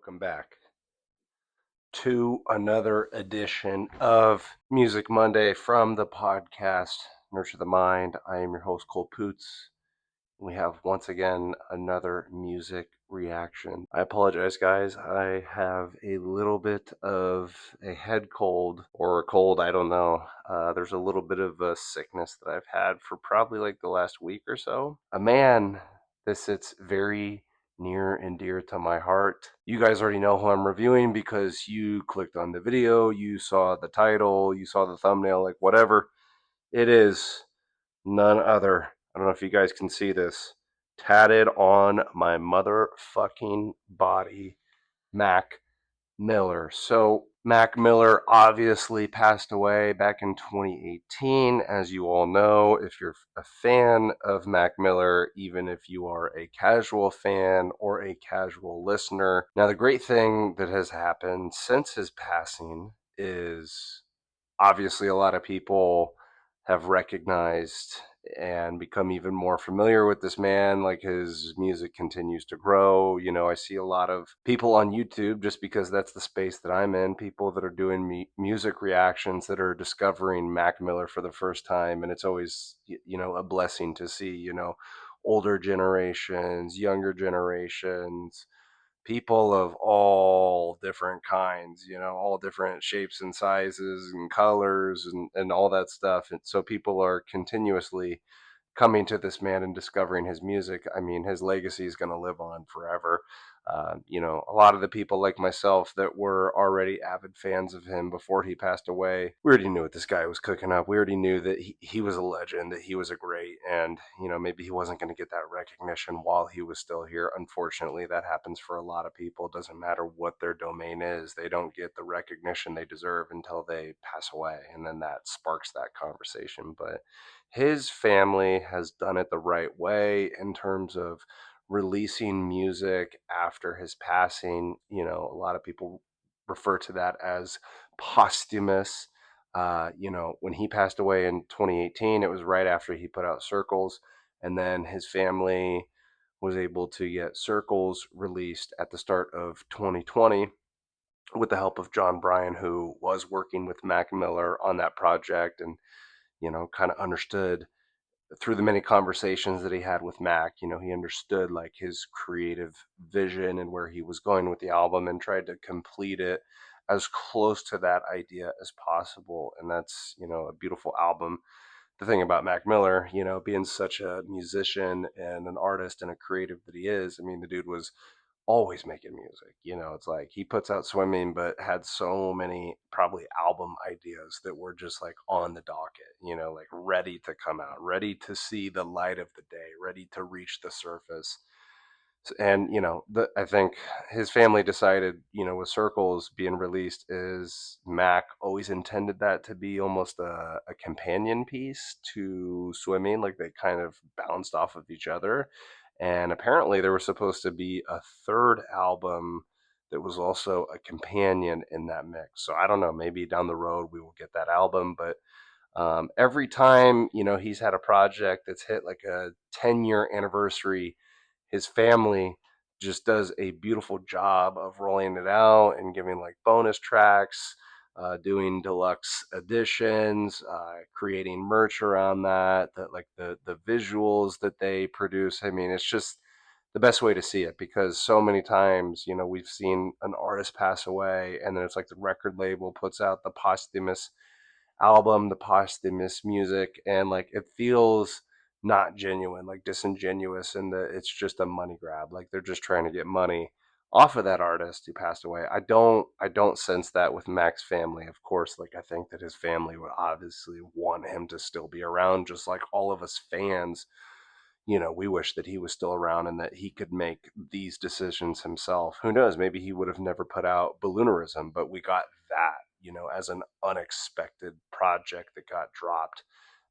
welcome back to another edition of Music Monday from the podcast Nurture the Mind. I am your host, Cole Poots. We have once again another music reaction. I apologize, guys. I have a little bit of a head cold or a cold, I don't know. There's a little bit of a sickness that I've had for probably like the last week or so. A man that sits very near and dear to my heart. You guys already know who I'm reviewing because you clicked on the video, you saw the title, you saw the thumbnail, like whatever. It is none other. I don't know if you guys can see this. Tatted on my motherfucking body, Mac Miller. So, Mac Miller obviously passed away back in 2018. As you all know, if you're a fan of Mac Miller, even if you are a casual fan or a casual listener. Now, the great thing that has happened since his passing is obviously a lot of people have recognized and become even more familiar with this man. Like his music continues to grow. I see a lot of people on YouTube, just because that's the space that I'm in, people that are doing music reactions that are discovering Mac Miller for the first time. And it's always, a blessing to see, older generations, younger generations, people of all different kinds, all different shapes and sizes and colors and all that stuff. And so people are continuously coming to this man and discovering his music. I mean, his legacy is going to live on forever. A lot of the people like myself that were already avid fans of him before he passed away, we already knew what this guy was cooking up. We already knew that he was a legend, that he was a great, and, maybe he wasn't going to get that recognition while he was still here. Unfortunately, that happens for a lot of people. It doesn't matter what their domain is. They don't get the recognition they deserve until they pass away. And then that sparks that conversation. But his family has done it the right way in terms of releasing music after his passing. A lot of people refer to that as posthumous. When he passed away in 2018, it was right after he put out Circles, and then his family was able to get Circles released at the start of 2020 with the help of John Bryan, who was working with Mac Miller on that project and, kind of understood through the many conversations that he had with Mac. He understood like his creative vision and where he was going with the album and tried to complete it as close to that idea as possible. And that's, a beautiful album. The thing about Mac Miller, being such a musician and an artist and a creative that he is, I mean, the dude was always making music. It's like he puts out Swimming, but had so many probably album ideas that were just like on the docket, like ready to come out, ready to see the light of the day, ready to reach the surface. And I think his family decided, with Circles being released, is Mac always intended that to be almost a companion piece to Swimming, like they kind of bounced off of each other. And apparently there was supposed to be a third album that was also a companion in that mix. So I don't know, maybe down the road we will get that album. But every time, he's had a project that's hit like a 10-year anniversary, his family just does a beautiful job of rolling it out and giving like bonus tracks, doing deluxe editions, creating merch around that like the visuals that they produce. I mean, it's just the best way to see it, because so many times, we've seen an artist pass away and then it's like the record label puts out the posthumous album, the posthumous music, and like it feels not genuine, like disingenuous, and that it's just a money grab. Like they're just trying to get money off of that artist who passed away. I don't sense that with Mac's family. Of course, like I think that his family would obviously want him to still be around, just like all of us fans. We wish that he was still around and that he could make these decisions himself. Who knows? Maybe he would have never put out Balloonerism, but we got that, as an unexpected project that got dropped.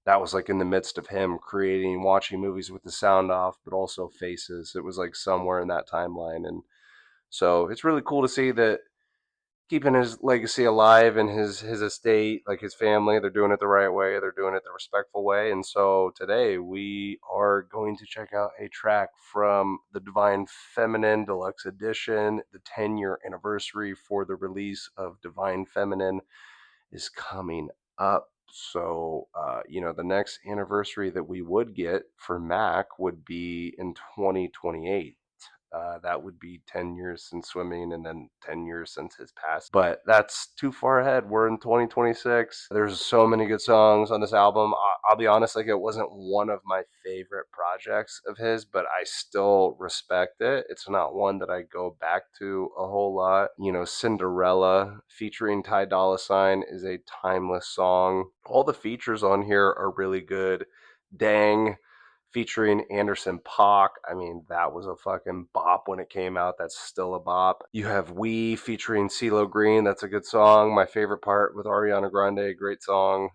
That was like in the midst of him creating, watching movies with the sound off, but also Faces. It was like somewhere in that timeline. And so it's really cool to see that keeping his legacy alive and his estate, like his family. They're doing it the right way. They're doing it the respectful way. And so today we are going to check out a track from the Divine Feminine Deluxe Edition. The 10-year anniversary for the release of Divine Feminine is coming up. So, the next anniversary that we would get for Mac would be in 2028. That would be 10 years since swimming and then 10 years since his past. But that's too far ahead. We're in 2026. There's so many good songs on this album. I'll be honest, like, it wasn't one of my favorite projects of his, but I still respect it. It's not one that I go back to a whole lot. Cinderella featuring Ty Dolla $ign is a timeless song. All the features on here are really good. Dang featuring Anderson .Paak. I mean, that was a fucking bop when it came out. That's still a bop. You have We featuring CeeLo Green. That's a good song. My favorite part with Ariana Grande. Great song.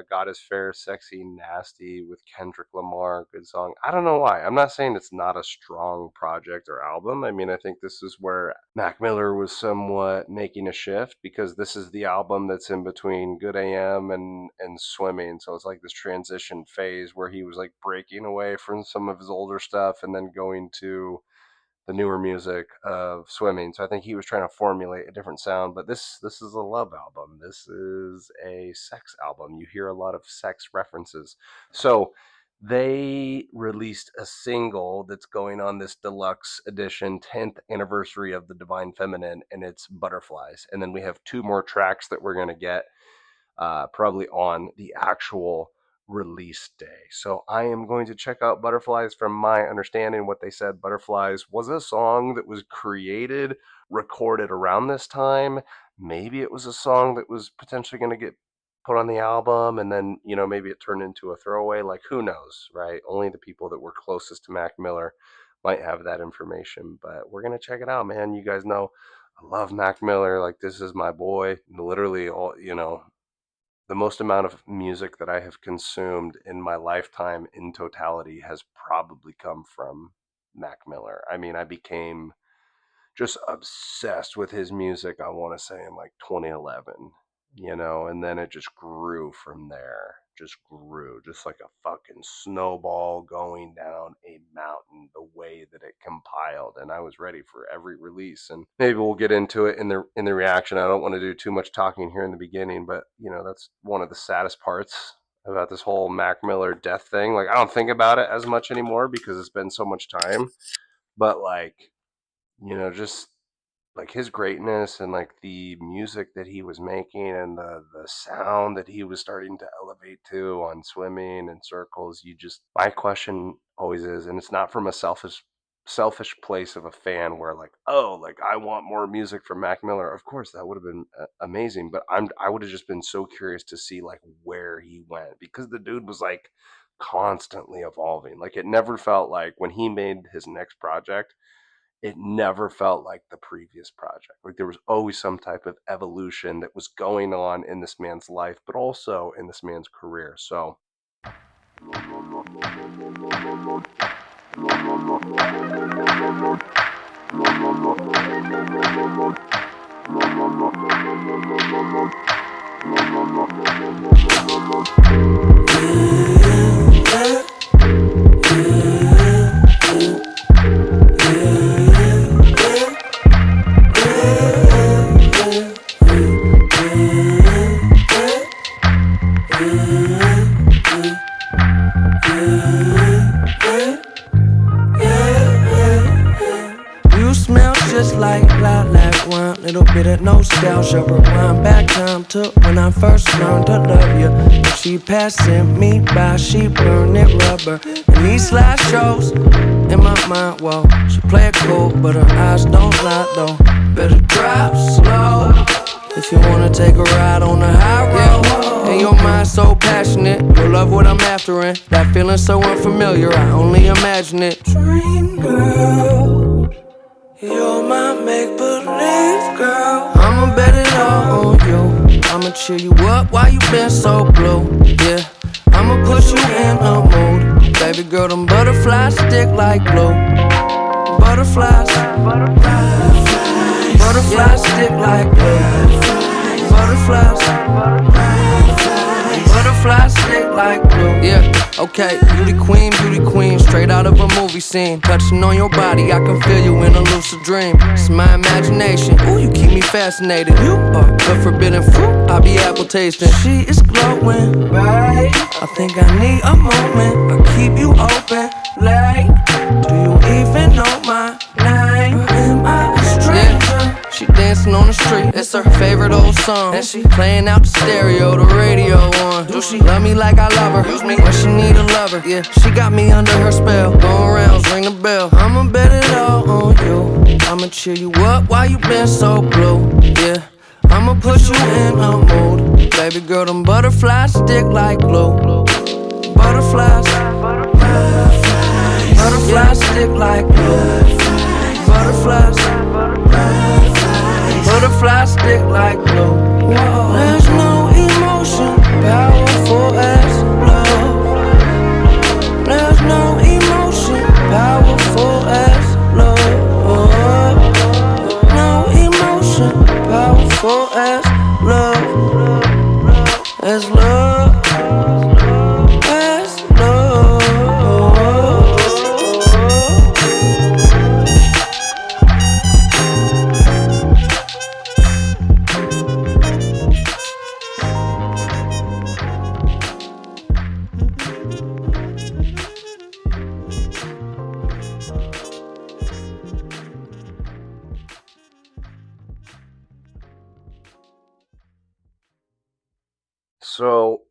God is Fair, Sexy, Nasty with Kendrick Lamar. Good song. I don't know why. I'm not saying it's not a strong project or album. I mean, I think this is where Mac Miller was somewhat making a shift, because this is the album that's in between Good AM and Swimming. So it's like this transition phase where he was like breaking away from some of his older stuff and then going to the newer music of Swimming. So I think he was trying to formulate a different sound. But this is a love album. This is a sex album. You hear a lot of sex references. So they released a single that's going on this deluxe edition 10th anniversary of the Divine Feminine, and it's Butterflies. And then we have two more tracks that we're going to get probably on the actual release day. So I am going to check out Butterflies. From my understanding, what they said, Butterflies was a song that was created, recorded around this time. Maybe it was a song that was potentially going to get put on the album, and then, maybe it turned into a throwaway. Like, who knows, right? Only the people that were closest to Mac Miller might have that information. But we're going to check it out, man. You guys know I love Mac Miller. Like, this is my boy. Literally, all, the most amount of music that I have consumed in my lifetime in totality has probably come from Mac Miller. I mean, I became just obsessed with his music, I want to say, in like 2011, and then it just grew from there. Just grew, just like a fucking snowball going down a mountain, the way that it compiled. And I was ready for every release. And maybe we'll get into it in the reaction. I don't want to do too much talking here in the beginning, but that's one of the saddest parts about this whole Mac Miller death thing. Like, I don't think about it as much anymore because it's been so much time. But like, just like his greatness and like the music that he was making and the sound that he was starting to elevate to on Swimming and Circles. My question always is, and it's not from a selfish place of a fan where like, oh, like I want more music from Mac Miller. Of course that would have been amazing, but I would have just been so curious to see like where he went, because the dude was like constantly evolving. Like, it never felt like when he made his next project, it never felt like the previous project. Like, there was always some type of evolution that was going on in this man's life, but also in this man's career. So you smell just like lilac wine, little bit of nostalgia. Rewind back time to when I first learned to love you. She passing me by, she burning rubber. And these slide shows in my mind, whoa. She play it cool, but her eyes don't lie though. Better drive slow if you wanna take a ride on the high road. And your mind so passionate, you'll love what I'm after. And that feeling so unfamiliar, I only imagine it. Dream girl, you're my make-believe girl. I'ma bet it all on you. I'ma cheer you up while you been so blue. Yeah, I'ma put you in a mood. Baby girl, them butterflies stick like glue. Butterflies, butterflies, butterflies. Butterflies stick like glue. Butterflies. Butterflies stick like glue. Yeah, okay. Beauty queen, straight out of a movie scene. Touching on your body, I can feel you in a lucid dream. It's my imagination. Ooh, you keep me fascinated. You are the forbidden fruit. I be apple tasting. She is glowing, right? I think I need a moment. I keep you open, like. Do you even know my name? Or am I a stranger? Yeah. She dancing on the street, it's her favorite old song. And she playing out the stereo, the radio on. Do she love me like I love her? Use me when she need a lover. Yeah, she got me under her spell. Going rounds, ring the bell. I'ma bet it all on you. I'ma cheer you up while you been so blue. Yeah, I'ma put you in a mood. Baby girl, them butterflies stick like glue. Butterflies. Butterflies stick like glue. Butterflies. Butterflies stick like glue. Whoa. There's no emotion powerful as love. There's no emotion powerful as love. No emotion powerful as love. As love. As love. So,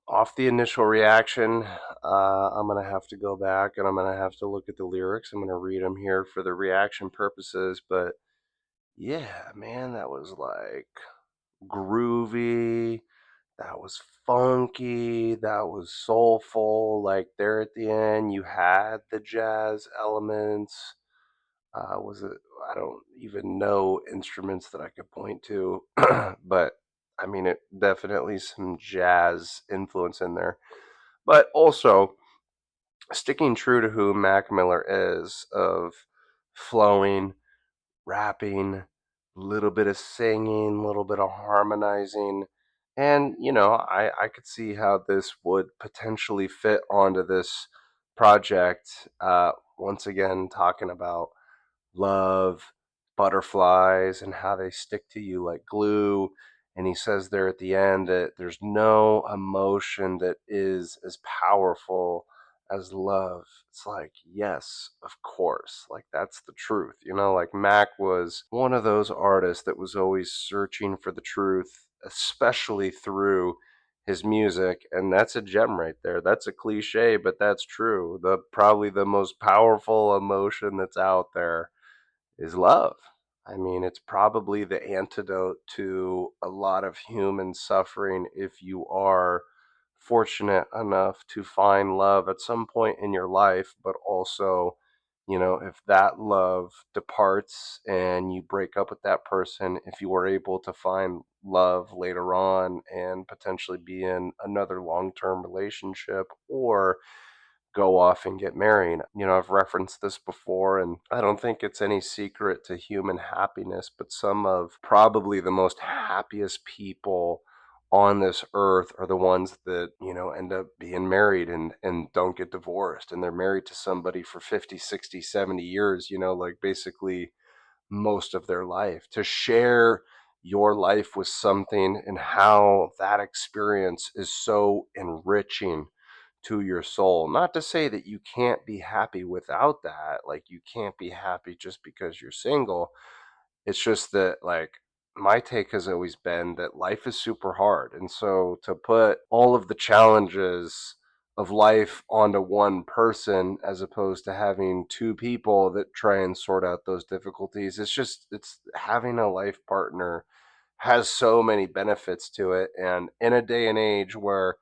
off the initial reaction, I'm going to have to go back and I'm going to have to look at the lyrics. I'm going to read them here for the reaction purposes. But yeah, man, that was like groovy. That was funky. That was soulful. Like there at the end, you had the jazz elements. Was it? I don't even know instruments that I could point to, but I mean, it definitely some jazz influence in there. But also sticking true to who Mac Miller is of flowing, rapping, little bit of singing, little bit of harmonizing. And, I could see how this would potentially fit onto this project. Once again, talking about love, butterflies, and how they stick to you like glue. And he says there at the end that there's no emotion that is as powerful as love. It's like, yes, of course. Like, that's the truth. Like Mac was one of those artists that was always searching for the truth, especially through his music, and that's a gem right there. That's a cliche, but that's true. The probably the most powerful emotion that's out there is love. I mean, it's probably the antidote to a lot of human suffering if you are fortunate enough to find love at some point in your life, but also, if that love departs and you break up with that person, if you were able to find love later on and potentially be in another long term relationship or go off and get married. I've referenced this before, and I don't think it's any secret to human happiness, but some of probably the most happiest people on this earth are the ones that, end up being married and don't get divorced. And they're married to somebody for 50, 60, 70 years, like basically most of their life. To share your life with something and how that experience is so enriching to your soul. Not to say that you can't be happy without that, like you can't be happy just because you're single. It's just that, like, my take has always been that life is super hard. And so to put all of the challenges of life onto one person as opposed to having two people that try and sort out those difficulties, it's having a life partner has so many benefits to it. And in a day and age where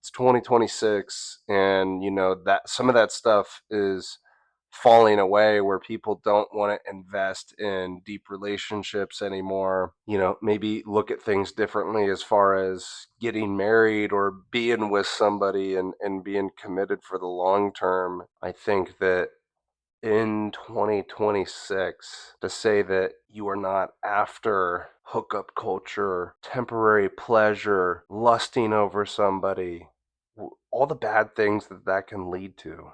it's 2026 and that some of that stuff is falling away, where people don't want to invest in deep relationships anymore, maybe look at things differently as far as getting married or being with somebody and being committed for the long term. I think that in 2026 to say that you are not after hookup culture, temporary pleasure, lusting over somebody, all the bad things that that can lead to.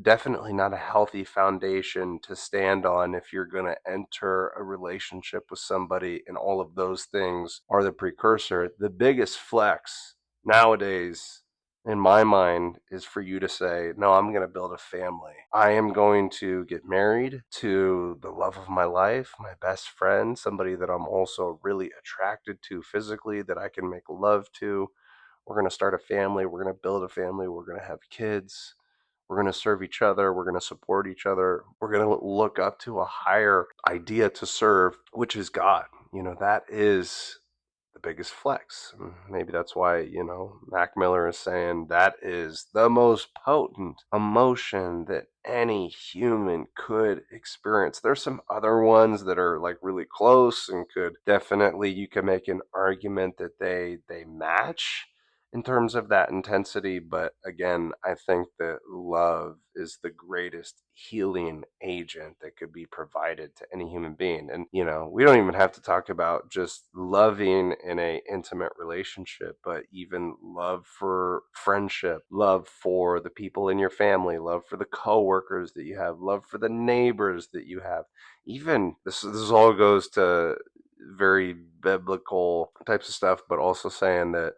Definitely not a healthy foundation to stand on if you're going to enter a relationship with somebody, and all of those things are the precursor. The biggest flex nowadays in my mind is for you to say, no, I'm going to build a family. I am going to get married to the love of my life, my best friend, somebody that I'm also really attracted to physically, that I can make love to. We're going to start a family. We're going to build a family. We're going to have kids. We're going to serve each other. We're going to support each other. We're going to look up to a higher idea to serve, which is God. That is the biggest flex. Maybe that's why, Mac Miller is saying that is the most potent emotion that any human could experience. There's some other ones that are like really close and could definitely, you can make an argument that they match in terms of that intensity. But again, I think that love is the greatest healing agent that could be provided to any human being. And, we don't even have to talk about just loving in a intimate relationship, but even love for friendship, love for the people in your family, love for the coworkers that you have, love for the neighbors that you have. Even this all goes to very biblical types of stuff, but also saying that,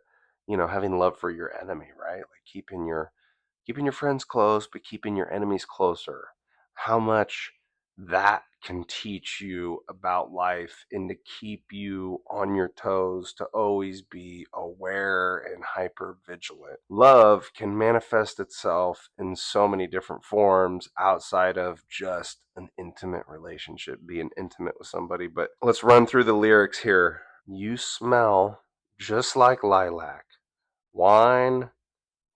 having love for your enemy, right? Like keeping your friends close, but keeping your enemies closer. How much that can teach you about life and to keep you on your toes, to always be aware and hyper vigilant. Love can manifest itself in so many different forms outside of just an intimate relationship, being intimate with somebody. But let's run through the lyrics here. You smell just like lilac, wine,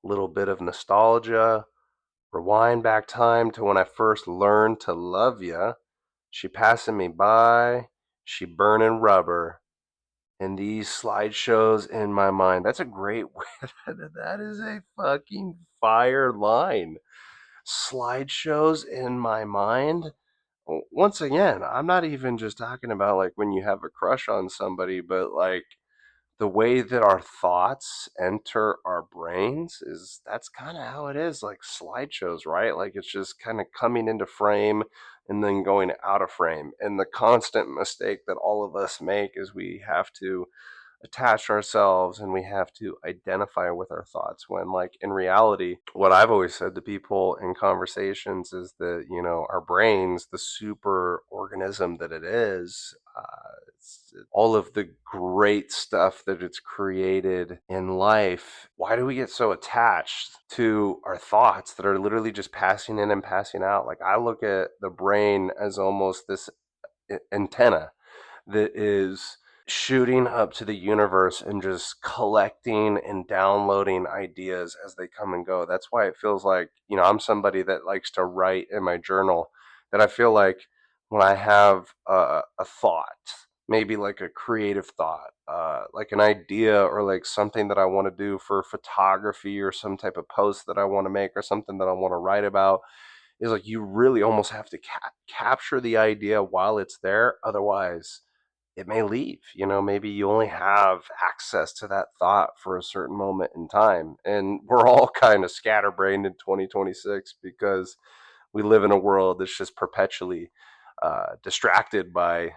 little bit of nostalgia, rewind back time to when I first learned to love ya. She passing me by, she burning rubber, and these slideshows in my mind. That's a great way. That is a fucking fire line. Slideshows in my mind. Once again, I'm not even just talking about like when you have a crush on somebody, but like the way that our thoughts enter our brains, is that's kind of how it is, like slideshows, right? Like it's just kind of coming into frame and then going out of frame. And the constant mistake that all of us make is we have to attach ourselves and we have to identify with our thoughts, when like in reality, what I've always said to people in conversations is that, our brains, the super organism that it is, all of the great stuff that it's created in life, why do we get so attached to our thoughts that are literally just passing in and passing out? Like I look at the brain as almost this antenna that is shooting up to the universe and just collecting and downloading ideas as they come and go. That's why it feels like, I'm somebody that likes to write in my journal, that I feel like when I have a thought, maybe like a creative thought, like an idea or like something that I want to do for photography or some type of post that I want to make or something that I want to write about, is like you really almost have to capture the idea while it's there. Otherwise, it may leave. Maybe you only have access to that thought for a certain moment in time. And we're all kind of scatterbrained in 2026 because we live in a world that's just perpetually distracted by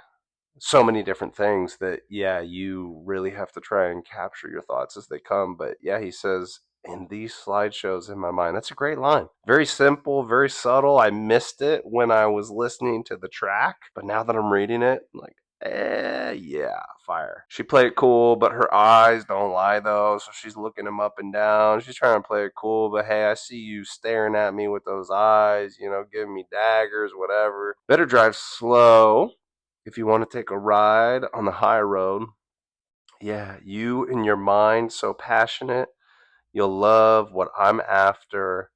so many different things that, yeah, you really have to try and capture your thoughts as they come. But yeah, he says, in these slideshows in my mind. That's a great line. Very simple, very subtle. I missed it when I was listening to the track, but now that I'm reading it, I'm like, yeah, fire. She played it cool, but her eyes don't lie though. So she's looking him up and down. She's trying to play it cool, but hey, I see you staring at me with those eyes, giving me daggers, whatever. Better drive slow if you want to take a ride on the high road. Yeah, you and your mind so passionate, you'll love what I'm after,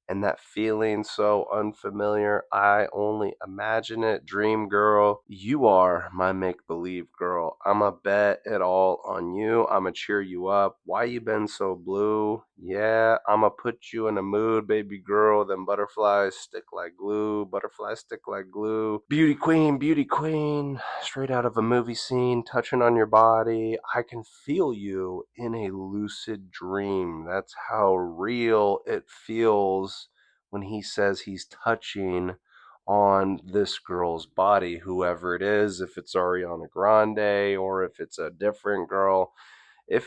and that feeling so unfamiliar. I only imagine it. Dream girl, you are my make believe girl. I'ma bet it all on you. I'ma cheer you up. Why you been so blue? Yeah, I'ma put you in a mood, baby girl. Them butterflies stick like glue. Butterflies stick like glue. Beauty queen, straight out of a movie scene, touching on your body. I can feel you in a lucid dream. That's how real it feels when he says he's touching on this girl's body, whoever it is, if it's Ariana Grande or if it's a different girl. If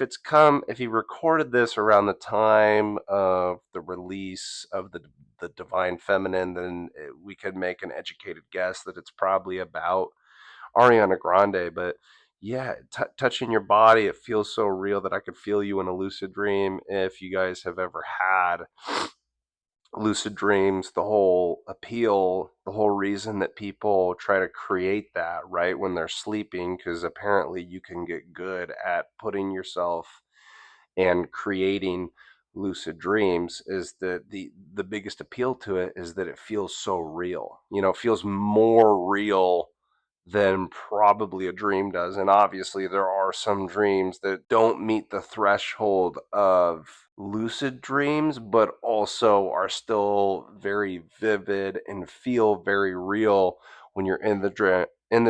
he recorded this around the time of the release of the Divine Feminine, then we could make an educated guess that it's probably about Ariana Grande. But yeah, touching your body, it feels so real that I could feel you in a lucid dream. If you guys have ever had lucid dreams, the whole appeal, the whole reason that people try to create that right when they're sleeping, because apparently you can get good at putting yourself and creating lucid dreams, is that the biggest appeal to it is that it feels so real. It feels more real than probably a dream does. And obviously, there are some dreams that don't meet the threshold of lucid dreams, but also are still very vivid and feel very real when you're in the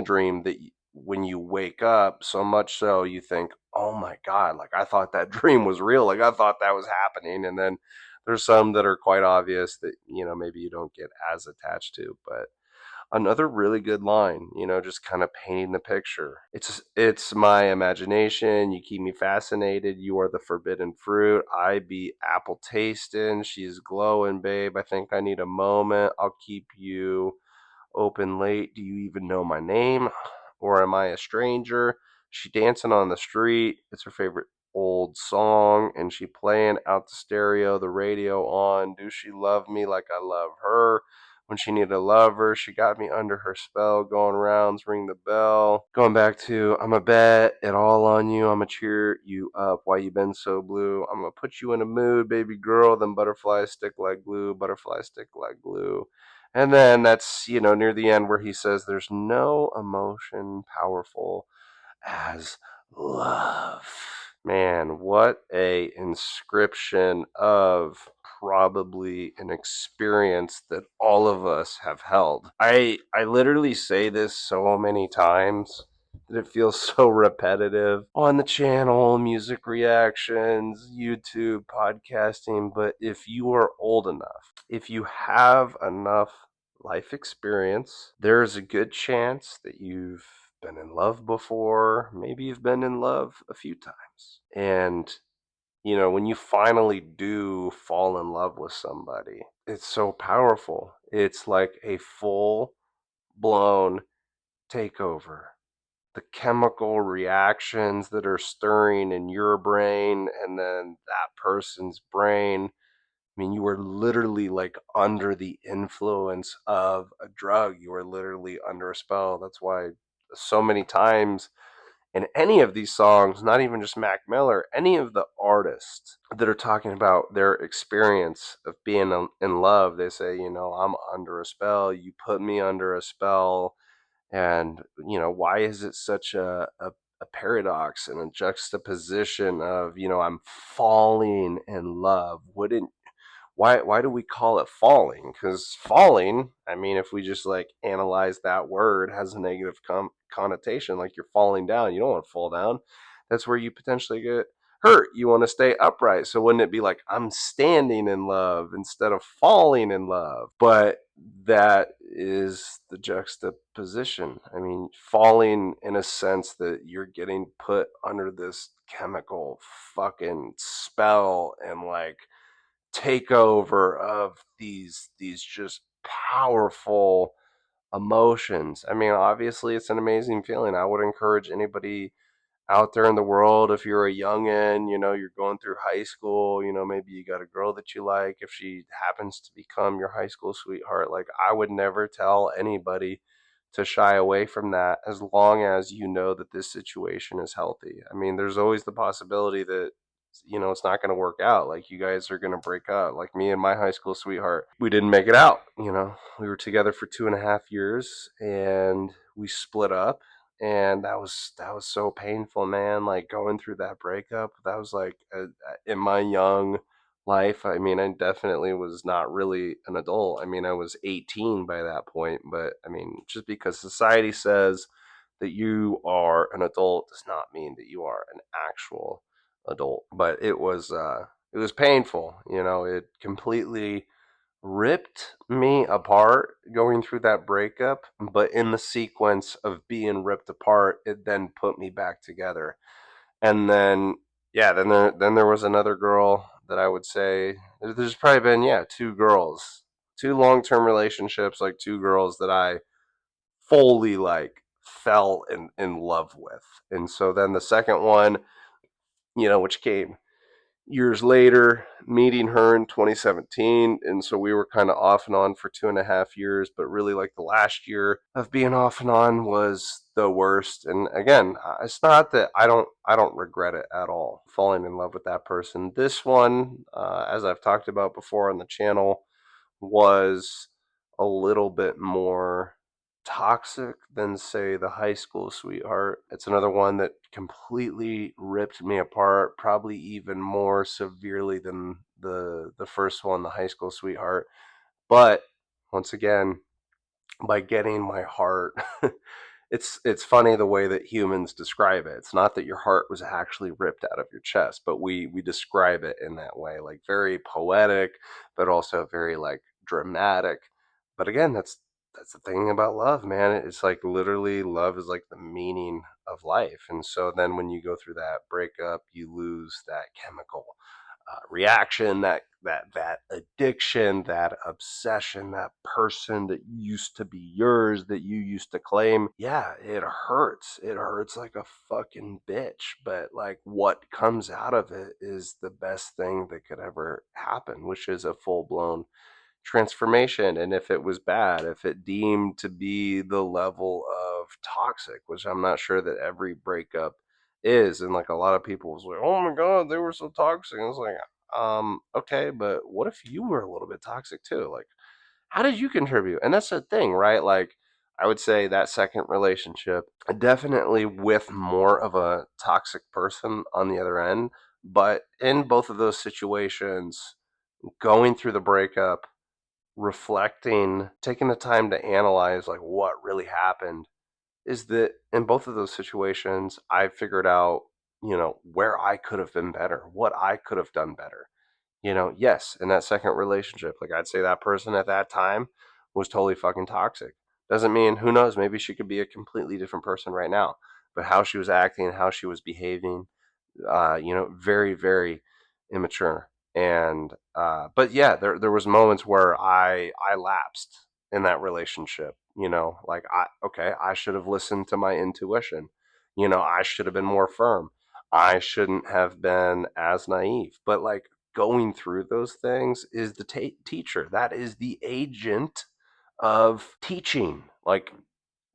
dream, that when you wake up, so much so you think, oh my God, like I thought that dream was real. Like I thought that was happening. And then there's some that are quite obvious that, maybe you don't get as attached to. But another really good line, just kind of painting the picture. It's my imagination. You keep me fascinated. You are the forbidden fruit. I be apple tasting. She's glowing, babe. I think I need a moment. I'll keep you open late. Do you even know my name? Or am I a stranger? She dancing on the street. It's her favorite old song, and she playing out the stereo, the radio on. Do she love me like I love her? When she needed a lover, she got me under her spell. Going rounds, ring the bell. Going back to, I'ma bet it all on you. I'ma cheer you up. Why you been so blue? I'ma put you in a mood, baby girl. Them butterflies stick like glue. Butterflies stick like glue. And then that's, near the end where he says there's no emotion powerful as love. Man, what a inscription of probably an experience that all of us have held. I literally say this so many times that it feels so repetitive on the channel, music reactions, YouTube, podcasting, but if you are old enough, if you have enough life experience, there's a good chance that you've been in love before. Maybe you've been in love a few times. And, when you finally do fall in love with somebody, it's so powerful. It's like a full blown takeover. The chemical reactions that are stirring in your brain and then that person's brain. I mean, you were literally like under the influence of a drug. You were literally under a spell. That's why so many times in any of these songs, not even just Mac Miller, any of the artists that are talking about their experience of being in love, they say, I'm under a spell. You put me under a spell. And, why is it such a paradox and a juxtaposition of, I'm falling in love? Wouldn't why do we call it falling? Because falling, I mean, if we just like analyze that word, has a negative connotation, like you're falling down. You don't want to fall down. That's where you potentially get hurt. You want to stay upright. So wouldn't it be like I'm standing in love instead of falling in love? But that is the juxtaposition. I mean, falling in a sense that you're getting put under this chemical fucking spell and like takeover of these just powerful emotions. I mean, obviously it's an amazing feeling. I would encourage anybody out there in the world, if you're a youngin, you're going through high school, maybe you got a girl that you like, if she happens to become your high school sweetheart, like I would never tell anybody to shy away from that as long as you know that this situation is healthy. I mean, there's always the possibility that it's not going to work out. Like, you guys are going to break up. Like, me and my high school sweetheart, we didn't make it out. We were together for 2.5 years, and we split up. And that was so painful, man. Like, going through that breakup, that was like in my young life. I mean, I definitely was not really an adult. I mean, I was 18 by that point, but I mean, just because society says that you are an adult does not mean that you are an actual adult. But it was painful. It completely ripped me apart going through that breakup, but in the sequence of being ripped apart, it then put me back together. And then, yeah, then there was another girl that I would say there's probably been, yeah, two girls, two long-term relationships, like two girls that I fully like fell in love with. And so then the second one, which came years later, meeting her in 2017. And so we were kind of off and on for 2.5 years, but really, like, the last year of being off and on was the worst. And again, it's not that I don't regret it at all, falling in love with that person. This one, as I've talked about before on the channel, was a little bit more toxic than, say, the high school sweetheart. It's another one that completely ripped me apart, probably even more severely than the first one, the high school sweetheart. But once again, by getting my heart, it's funny the way that humans describe it. It's not that your heart was actually ripped out of your chest, but we describe it in that way, like very poetic, but also very like dramatic. But again, that's the thing about love, man. It's like, literally, love is like the meaning of life. And so then when you go through that breakup, you lose that chemical reaction, that addiction, that obsession, that person that used to be yours, that you used to claim. Yeah, it hurts. It hurts like a fucking bitch. But like, what comes out of it is the best thing that could ever happen, which is a full blown transformation. And if it was bad, if it deemed to be the level of toxic, which I'm not sure that every breakup is, and like a lot of people was like, oh my god, they were so toxic. And I was like, okay, but what if you were a little bit toxic too? Like, how did you contribute? And that's the thing, right? Like, I would say that second relationship, definitely with more of a toxic person on the other end. But in both of those situations, going through the breakup, reflecting, taking the time to analyze like what really happened, is that in both of those situations, I figured out, where I could have been better, what I could have done better. Yes, in that second relationship, like, I'd say that person at that time was totally fucking toxic. Doesn't mean, who knows, maybe she could be a completely different person right now. But how she was acting, how she was behaving, very, very immature. And but yeah, there was moments where I lapsed in that relationship. Like, I should have listened to my intuition. I should have been more firm. I shouldn't have been as naive. But like, going through those things is the teacher. That is the agent of teaching. Like,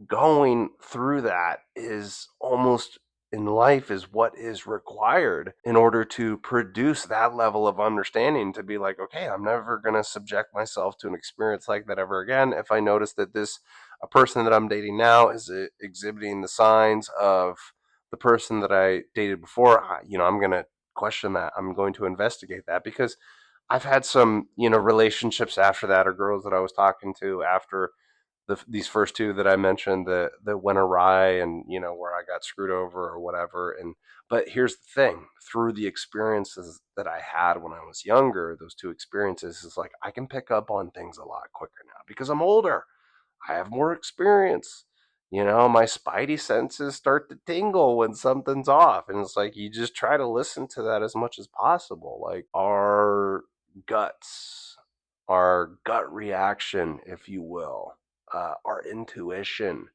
going through that is almost, in life, is what is required in order to produce that level of understanding, to be like, okay, I'm never going to subject myself to an experience like that ever again. If I notice that this a person that I'm dating now is exhibiting the signs of the person that I dated before, I'm going to question that. I'm going to investigate that, because I've had some, relationships after that, or girls that I was talking to after these first two that I mentioned, that went awry, and where I got screwed over or whatever. And but here's the thing: through the experiences that I had when I was younger, those two experiences, is like, I can pick up on things a lot quicker now because I'm older. I have more experience. My spidey senses start to tingle when something's off, and it's like, you just try to listen to that as much as possible. Like, our guts, our gut reaction, if you will, our intuition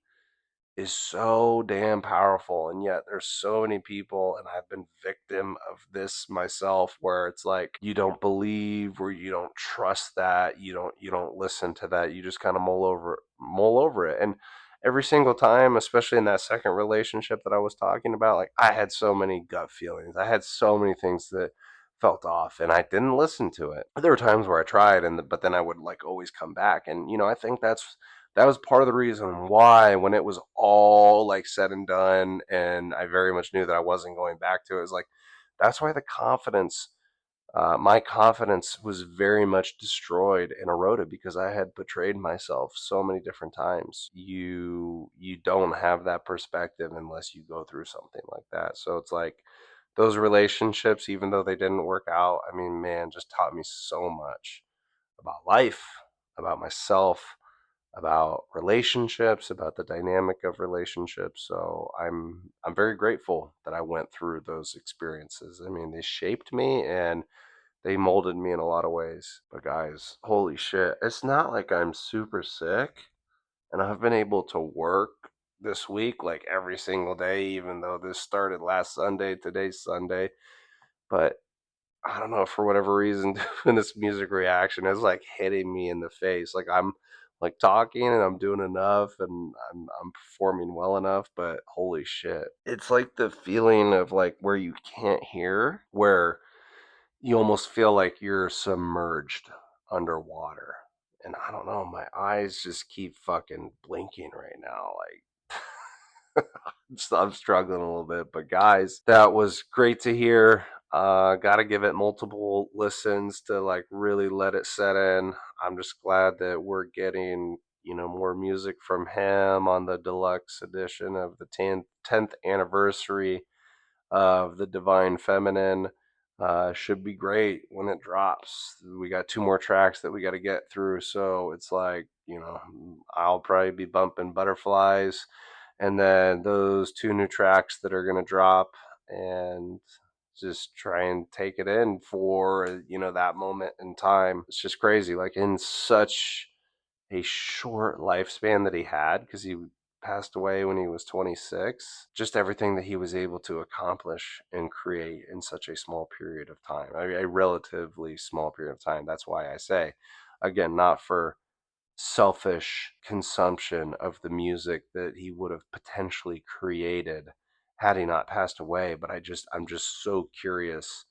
is so damn powerful. And yet there's so many people, and I've been victim of this myself, where it's like, you don't believe, or you don't trust that, you don't listen to that, you just kind of mull over it. And every single time, especially in that second relationship that I was talking about, like I had so many gut feelings. I had so many things that felt off and I didn't listen to it. There were times where I tried but then I would like always come back. And I think that was part of the reason why when it was all like said and done and I very much knew that I wasn't going back to it, was like that's why my confidence was very much destroyed and eroded because I had betrayed myself so many different times. You don't have that perspective unless you go through something like that. So it's like those relationships, even though they didn't work out, I mean, man, just taught me so much about life, about myself, about relationships, about the dynamic of relationships. So I'm very grateful that I went through those experiences. I mean, they shaped me and they molded me in a lot of ways. But guys, holy shit, it's not like I'm super sick and I've been able to work this week like every single day, even though this started last Sunday, today's Sunday. But I don't know, for whatever reason, doing this music reaction is like hitting me in the face. Like I'm like talking and I'm doing enough and I'm performing well enough, but holy shit. It's like the feeling of like where you can't hear, where you almost feel like you're submerged underwater. And I don't know, my eyes just keep fucking blinking right now. Like, I'm struggling a little bit, but guys, that was great to hear. Gotta give it multiple listens to like really let it set in. I'm just glad that we're getting, more music from him on the deluxe edition of the 10th anniversary of the Divine Feminine. Should be great when it drops. We got two more tracks that we got to get through, so it's like, I'll probably be bumping Butterflies, and then those two new tracks that are gonna drop, and just try and take it in for that moment in time. It's just crazy, like in such a short lifespan that he had, because he passed away when he was 26. Just everything that he was able to accomplish and create in such a small period of time, a relatively small period of time. That's why I say, again, not for selfish consumption of the music that he would have potentially created had he not passed away, but I'm just so curious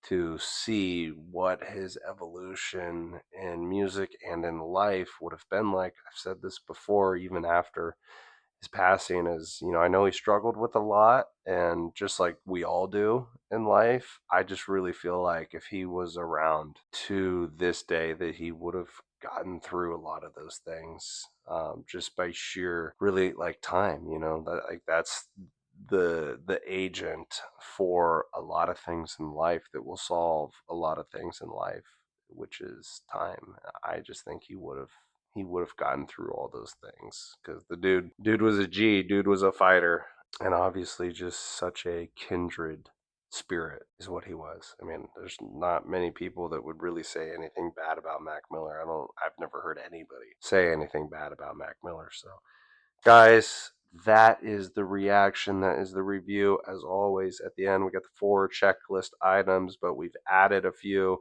to see what his evolution in music and in life would have been like. I've said this before, even after his passing, is, I know he struggled with a lot, and just like we all do in life, I just really feel like if he was around to this day, that he would have gotten through a lot of those things, just by sheer really like time, that like that's the agent for a lot of things in life that will solve a lot of things in life, which is time. I just think he would have gotten through all those things because the dude was a G, dude was a fighter, and obviously just such a kindred spirit is what he was. I mean, there's not many people that would really say anything bad about Mac Miller. I've never heard anybody say anything bad about Mac Miller. So guys, that is the reaction. That is the review. As always, at the end, we got the 4 checklist items, but we've added a few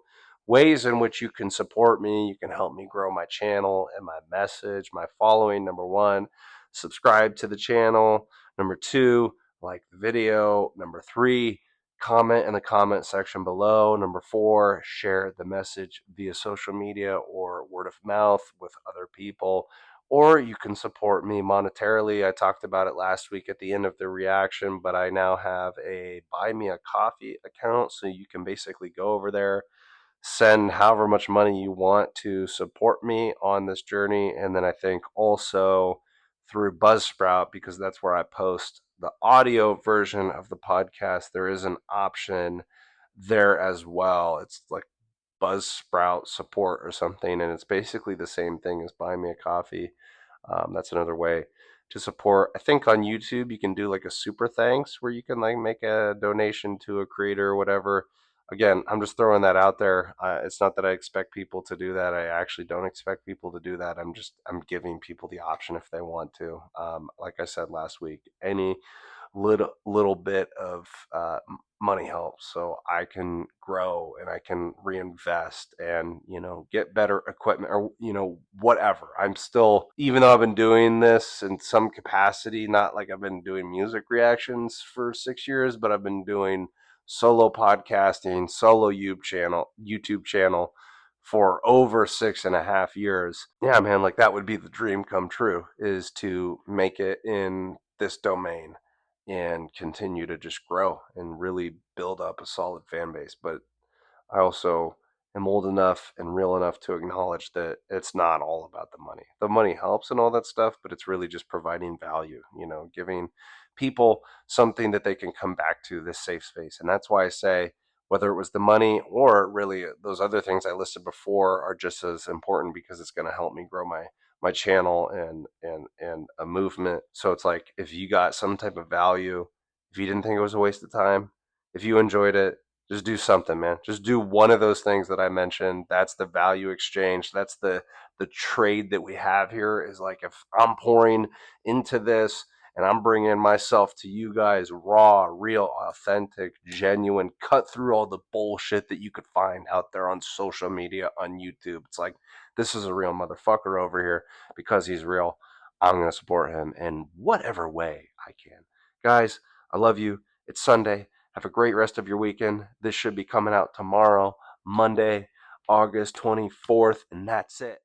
ways in which you can support me. You can help me grow my channel and my message, my following. Number one, subscribe to the channel. Number two, like the video. Number three, comment in the comment section below. Number four, share the message via social media or word of mouth with other people, or you can support me monetarily. I talked about it last week at the end of the reaction, but I now have a buy me a coffee account. So you can basically go over there, send however much money you want to support me on this journey. And then I think also through Buzzsprout, because that's where I post the audio version of the podcast, there is an option there as well. It's like Buzzsprout support or something, and it's basically the same thing as buy me a coffee. That's another way to support. I think on YouTube you can do like a super thanks where you can like make a donation to a creator or whatever. Again, I'm just throwing that out there. It's not that I expect people to do that. I actually don't expect people to do that. I'm giving people the option if they want to. Like I said last week, any little bit of money helps, so I can grow and I can reinvest and, get better equipment, or, whatever. I'm still, even though I've been doing this in some capacity, not like I've been doing music reactions for 6 years, but I've been doing solo podcasting, solo YouTube channel for over 6.5 years. Yeah, man, like that would be the dream come true, is to make it in this domain and continue to just grow and really build up a solid fan base. But I also am old enough and real enough to acknowledge that it's not all about the money. The money helps and all that stuff, but it's really just providing value, giving people something that they can come back to, this safe space. And that's why I say, whether it was the money or really those other things I listed before, are just as important, because it's going to help me grow my channel and a movement. So it's like, if you got some type of value, if you didn't think it was a waste of time, if you enjoyed it, just do something, man. Just do one of those things that I mentioned. That's the value exchange. That's the trade that we have here, is like, if I'm pouring into this and I'm bringing myself to you guys raw, real, authentic, genuine, cut through all the bullshit that you could find out there on social media, on YouTube. It's like, this is a real motherfucker over here. Because he's real, I'm going to support him in whatever way I can. Guys, I love you. It's Sunday. Have a great rest of your weekend. This should be coming out tomorrow, Monday, August 24th, and that's it.